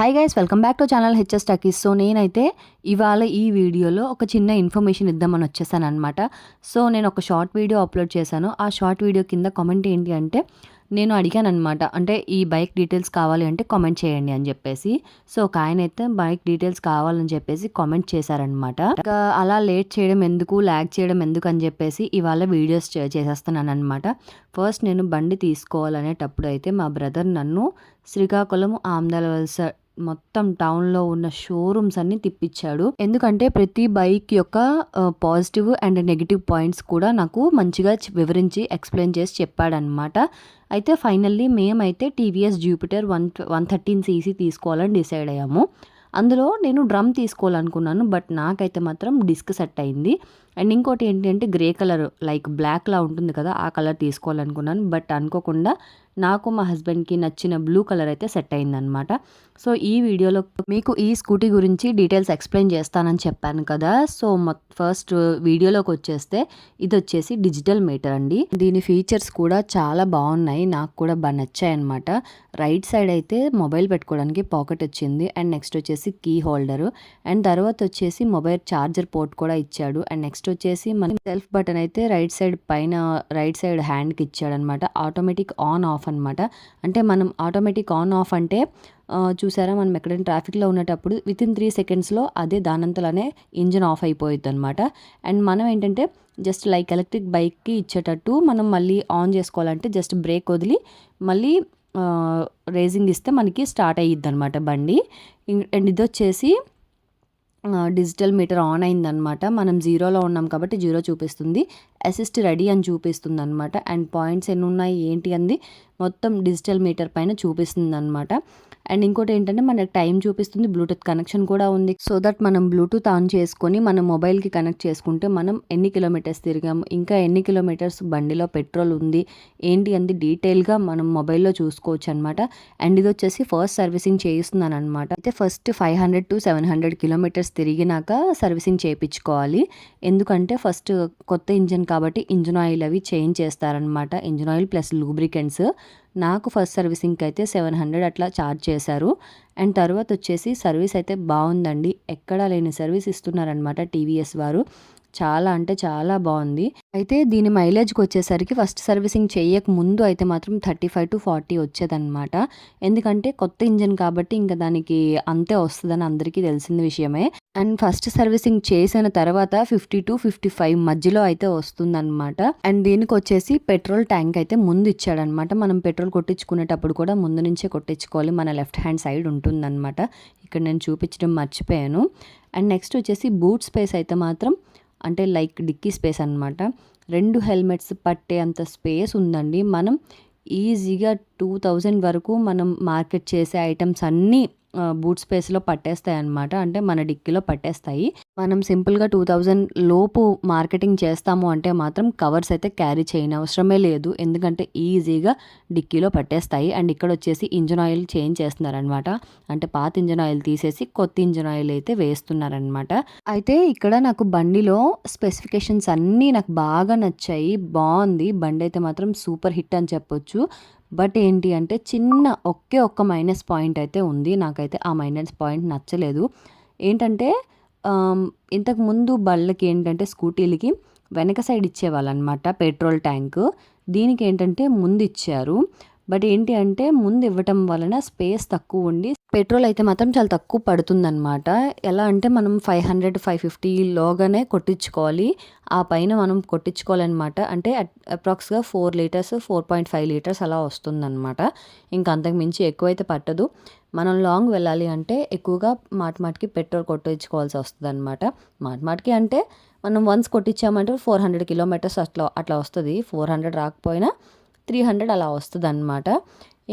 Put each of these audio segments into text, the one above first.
Hi guys, welcome back to channel HS talkies. So నేనైతే ఇవాళ ఈ వీడియోలో ఒక చిన్న ఇన్ఫర్మేషన్ ఇద్దామని వచ్చేసాను అనమాట. సో నేను ఒక షార్ట్ వీడియో అప్లోడ్ చేశాను. ఆ షార్ట్ వీడియో కింద కామెంట్ ఏంటి అంటే, నేను అడిగాను అనమాట, అంటే ఈ బైక్ డీటెయిల్స్ కావాలి అంటే కామెంట్ చేయండి అని చెప్పేసి. సో ఒక ఆయన అయితే బైక్ డీటెయిల్స్ కావాలని చెప్పేసి కామెంట్ చేశారనమాట. ఇంకా అలా లేట్ చేయడం ఎందుకు, ల్యాగ్ చేయడం ఎందుకు అని చెప్పేసి ఇవాళ వీడియోస్ చేసేస్తున్నాను అనమాట. ఫస్ట్ నేను బండి తీసుకోవాలనేటప్పుడు అయితే మా బ్రదర్ నన్ను శ్రీకాకుళం, ఆమ్దాల వలస మొత్తం టౌన్లో ఉన్న షోరూమ్స్ అన్ని తిప్పించాడు. ఎందుకంటే ప్రతి బైక్ యొక్క పాజిటివ్ అండ్ నెగిటివ్ పాయింట్స్ కూడా నాకు మంచిగా వివరించి ఎక్స్ప్లెయిన్ చేసి చెప్పాడనమాట. అయితే ఫైనల్లీ మేమైతే టీవీఎస్ జూపిటర్ 113cc తీసుకోవాలని డిసైడ్ అయ్యాము. అందులో నేను డ్రమ్ తీసుకోవాలనుకున్నాను, బట్ నాకైతే మాత్రం డిస్క్ సెట్ అయింది. అండ్ ఇంకోటి ఏంటంటే గ్రే కలర్, లైక్ బ్లాక్లా ఉంటుంది కదా, ఆ కలర్ తీసుకోవాలనుకున్నాను. బట్ అనుకోకుండా నాకు మా హస్బెండ్కి నచ్చిన బ్లూ కలర్ అయితే సెట్ అయిందనమాట. సో ఈ వీడియోలో మీకు ఈ స్కూటీ గురించి డీటెయిల్స్ ఎక్స్ప్లెయిన్ చేస్తానని చెప్పాను కదా. సో ఫస్ట్ వీడియోలోకి వచ్చేస్తే, ఇది వచ్చేసి డిజిటల్ మీటర్ అండి. దీని ఫీచర్స్ కూడా చాలా బాగున్నాయి, నాకు కూడా బాగా నచ్చాయి అనమాట. రైట్ సైడ్ అయితే మొబైల్ పెట్టుకోవడానికి పాకెట్ వచ్చింది, అండ్ నెక్స్ట్ వచ్చేసి కీ హోల్డరు, అండ్ తర్వాత వచ్చేసి మొబైల్ ఛార్జర్ పోర్ట్ కూడా ఇచ్చాడు. అండ్ నెక్స్ట్ వచ్చేసి మన సెల్ఫ్ బటన్ అయితే రైట్ సైడ్ పైన రైట్ సైడ్ హ్యాండ్కి ఇచ్చాడు అనమాట. ఆటోమేటిక్ ఆన్ ఆఫ్ అనమాట. అంటే మనం ఆటోమేటిక్ ఆన్ ఆఫ్ అంటే చూసారా, మనం ఎక్కడైనా ట్రాఫిక్లో ఉన్నప్పుడు వితిన్ 3 సెకండ్స్లో అదే దానంతలనే ఇంజిన్ ఆఫ్ అయిపోయింది అనమాట. అండ్ మనం ఏంటంటే జస్ట్ లైక్ ఎలక్ట్రిక్ బైక్కి ఇచ్చేటట్టు మనం మళ్ళీ ఆన్ చేసుకోవాలంటే జస్ట్ బ్రేక్ వదిలి మళ్ళీ రేసింగ్ ఇస్తే మనకి స్టార్ట్ అయ్యిద్ది అనమాట బండి. అండ్ ఇది వచ్చేసి డిజిటల్ మీటర్ ఆన్ అయిందనమాట. మనం జీరోలో ఉన్నాం కాబట్టి జీరో చూపిస్తుంది, అసిస్ట్ రెడీ అని చూపిస్తుంది అనమాట. అండ్ పాయింట్స్ ఎన్ని ఉన్నాయి ఏంటి అంది మొత్తం డిజిటల్ మీటర్ పైన చూపిస్తుంది అనమాట. అండ్ ఇంకోటి ఏంటంటే మనకి టైం చూపిస్తుంది, బ్లూటూత్ కనెక్షన్ కూడా ఉంది. సో దట్ మనం బ్లూటూత్ ఆన్ చేసుకొని మన మొబైల్కి కనెక్ట్ చేసుకుంటే మనం ఎన్ని కిలోమీటర్స్ తిరిగాము, ఇంకా ఎన్ని కిలోమీటర్స్ బండిలో పెట్రోల్ ఉంది ఏంటి అంది డీటెయిల్గా మనం మొబైల్లో చూసుకోవచ్చు అనమాట. అండ్ ఇది వచ్చేసి ఫస్ట్ సర్వీసింగ్ చేయిస్తున్నాను అనమాట. అయితే ఫస్ట్ 500 to 700 కిలోమీటర్స్ తిరిగినాక సర్వీసింగ్ చేయించుకోవాలి. ఎందుకంటే ఫస్ట్ కొత్త ఇంజిన్ కాబట్టి ఇంజిన్ ఆయిల్ అవి చేంజ్ చేస్తారనమాట. Engine oil plus lubricants. నాకు ఫస్ట్ సర్వీసింగ్కి అయితే 700 అట్లా ఛార్జ్ చేశారు. అండ్ తర్వాత వచ్చేసి సర్వీస్ అయితే బాగుందండి, ఎక్కడా లేని సర్వీస్ ఇస్తున్నారనమాట టీవీఎస్ వారు. చాలా అంటే చాలా బాగుంది. అయితే దీని మైలేజ్కి వచ్చేసరికి ఫస్ట్ సర్వీసింగ్ చేయక ముందు అయితే మాత్రం 35 to 40 వచ్చేదన్నమాట. ఎందుకంటే కొత్త ఇంజిన్ కాబట్టి ఇంకా దానికి అంతే వస్తుందని అందరికీ తెలిసిన విషయమే. అండ్ ఫస్ట్ సర్వీసింగ్ చేసిన తర్వాత 50 to 55 మధ్యలో అయితే వస్తుందన్నమాట. అండ్ దీనికి వచ్చేసి పెట్రోల్ ట్యాంక్ అయితే ముందు ఇచ్చాడనమాట. మనం పెట్రోల్ కొట్టించుకునేటప్పుడు కూడా ముందు నుంచే కొట్టించుకోవాలి, మన లెఫ్ట్ హ్యాండ్ సైడ్ ఉంటుందన్నమాట. ఇక్కడ నేను చూపించడం మర్చిపోయాను. అండ్ నెక్స్ట్ వచ్చేసి బూట్ స్పేస్ అయితే మాత్రం అంటే లైక్ డిక్కీ స్పేస్ అనమాట. 2 హెల్మెట్స్ పట్టే అంత స్పేస్ ఉందండి. మనం ఈజీగా 2000 వరకు మనం మార్కెట్ చేసే ఐటమ్స్ అన్నీ బూట్ స్పేస్లో పట్టేస్తాయి అనమాట. అంటే మన డిక్కీలో పట్టేస్తాయి. మనం సింపుల్గా 2000 లోపు మార్కెటింగ్ చేస్తాము అంటే మాత్రం కవర్స్ అయితే క్యారీ చేయని అవసరమే లేదు, ఎందుకంటే ఈజీగా డిక్కీలో పట్టేస్తాయి. అండ్ ఇక్కడ వచ్చేసి ఇంజిన్ ఆయిల్ చేంజ్ చేస్తున్నారనమాట. అంటే పాత ఇంజిన్ ఆయిల్ తీసేసి కొత్త ఇంజిన్ ఆయిల్ అయితే వేస్తున్నారనమాట. అయితే ఇక్కడ నాకు బండిలో స్పెసిఫికేషన్స్ అన్నీ నాకు బాగా నచ్చాయి, బాగుంది. బండి అయితే మాత్రం సూపర్ హిట్ అని చెప్పొచ్చు. బట్ ఏంటి అంటే చిన్న ఒక్క మైనస్ పాయింట్ అయితే ఉంది. నాకైతే ఆ మైనస్ పాయింట్ నచ్చలేదు. ఏంటంటే ఇంతకు ముందు బళ్ళకి ఏంటంటే స్కూటీలకి వెనక సైడ్ ఇచ్చేవాళ్ళు అనమాట పెట్రోల్ ట్యాంక్. దీనికి ఏంటంటే ముందు ఇచ్చారు. బట్ ఏంటి అంటే ముందు ఇవ్వటం వలన స్పేస్ తక్కువ ఉండి పెట్రోల్ అయితే మాత్రం చాలా తక్కువ పడుతుందన్నమాట. ఎలా అంటే మనం 500 to 550 లోగానే కొట్టించుకోవాలి. ఆ పైన మనం కొట్టించుకోవాలన్నమాట. అంటే అప్రాక్స్గా 4 లీటర్స్ 4.5 లీటర్స్ అలా వస్తుందన్నమాట. ఇంకా అంతకు మించి ఎక్కువైతే పట్టదు. మనం లాంగ్ వెళ్ళాలి అంటే ఎక్కువగా మాటికి పెట్రోల్ కొట్టించుకోవాల్సి వస్తుంది అనమాట. మాటికి అంటే మనం వన్స్ కొట్టించామంటే 400 కిలోమీటర్స్ అట్లా వస్తుంది. 400 రాకపోయినా 300 అలా వస్తుంది అనమాట.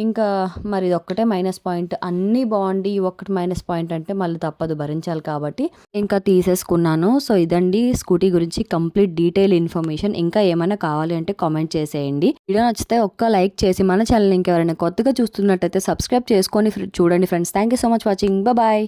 ఇంకా మరి ఇది ఒక్కటే మైనస్ పాయింట్. అన్నీ బాగుండి ఒక్కటి మైనస్ పాయింట్ అంటే మళ్ళీ తప్పదు, భరించాలి కాబట్టి ఇంకా తీసేసుకున్నాను. సో ఇదండి స్కూటీ గురించి కంప్లీట్ డీటెయిల్ ఇన్ఫర్మేషన్. ఇంకా ఏమైనా కావాలి అంటే కామెంట్ చేసేయండి. వీడియో నచ్చితే ఒక్క లైక్ చేసి మన ఛానల్ ఇంకెవరైనా కొత్తగా చూస్తున్నట్టయితే సబ్స్క్రైబ్ చేసుకొని చూడండి friends. Thank you so much watching. Bye.